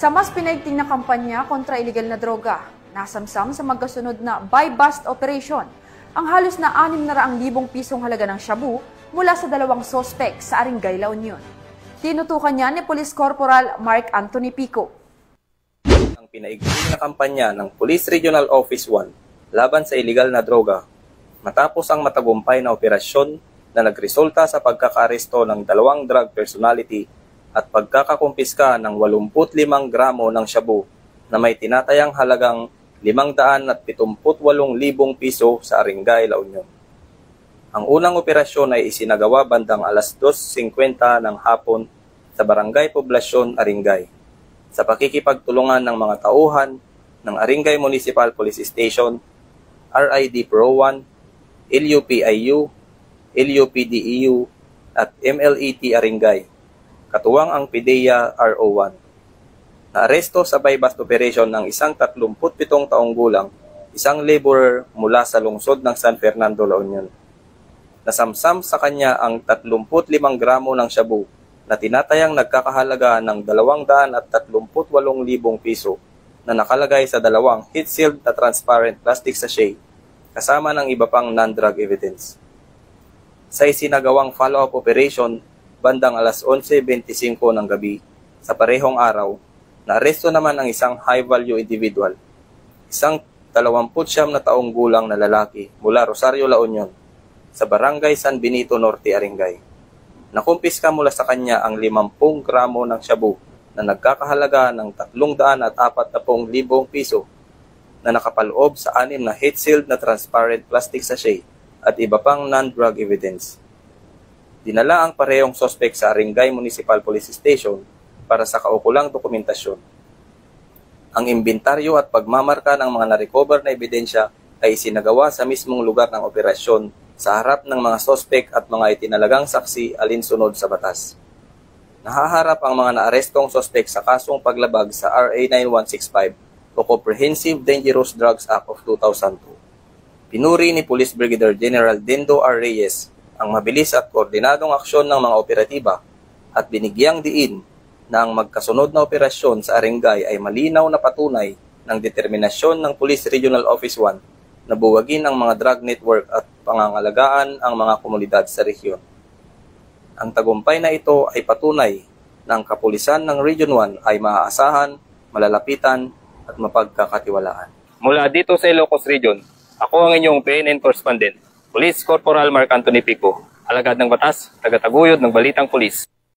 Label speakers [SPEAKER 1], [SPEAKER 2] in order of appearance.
[SPEAKER 1] Sa mas pinaigting na kampanya kontra iligal na droga, nasamsam sa magkasunod na buy-bust operation ang halos na 600,000 pisong halaga ng shabu mula sa 2 sospek sa Aringay, La Union. Tinutukan niya ni Police Corporal Mark Anthony Pico.
[SPEAKER 2] Ang pinaigting na kampanya ng Police Regional Office 1 laban sa iligal na droga matapos ang matagumpay na operasyon na nagresulta sa pagkakaresto ng 2 drug personality at pagkakakumpiska ng 85 gramo ng shabu na may tinatayang halagang 578,000 piso sa Aringay, La Union. Ang unang operasyon ay isinagawa bandang alas 2:50 ng hapon sa Barangay Poblasyon, Aringay, sa pakikipagtulungan ng mga tauhan ng Aringay Municipal Police Station, RID Pro 1, LUPIU, LUPDEU at MLET Aringay, katuwang ang PIDEA RO1. Naaresto sa buy-bust operation ng isang 37 taong gulang, isang laborer mula sa lungsod ng San Fernando, La Union. Nasamsam sa kanya ang 35 gramo ng shabu na tinatayang nagkakahalaga ng 238,000 piso na nakalagay sa 2 heat-sealed na transparent plastic sachet kasama ng iba pang non-drug evidence. Sa isinagawang follow-up operation, bandang alas 11:25 ng gabi, sa parehong araw, naaresto naman ang isang high-value individual, isang 29 na taong gulang na lalaki mula Rosario, La Union, sa Barangay San Benito Norte, Aringay. Nakumpiska mula sa kanya ang 50 gramo ng shabu na nagkakahalaga ng 340,000 piso na nakapaloob sa 6 na heat-sealed na transparent plastic sachet at iba pang non-drug evidence. Dinala ang parehong sospek sa Aringay Municipal Police Station para sa kaukulang dokumentasyon. Ang imbentaryo at pagmamarka ng mga na-recover na ebidensya ay isinagawa sa mismong lugar ng operasyon sa harap ng mga sospek at mga itinalagang saksi alinsunod sa batas. Nahaharap ang mga naarestong sospek sa kasong paglabag sa RA 9165 o Comprehensive Dangerous Drugs Act of 2002. Pinuri ni Police Brigadier General Dendo R. Reyes ang mabilis at koordinadong aksyon ng mga operatiba at binigyang diin na ang magkasunod na operasyon sa Aringay ay malinaw na patunay ng determinasyon ng Police Regional Office 1 na buwagin ang mga drug network at pangangalagaan ang mga komunidad sa rehiyon. Ang tagumpay na ito ay patunay na ang kapulisan ng Region 1 ay maaasahan, malalapitan at mapagkakatiwalaan. Mula dito sa Ilocos Region, ako ang inyong PNN correspondent, Police Corporal Mark Anthony Pico, alagad ng batas, tagataguyod ng Balitang Pulis.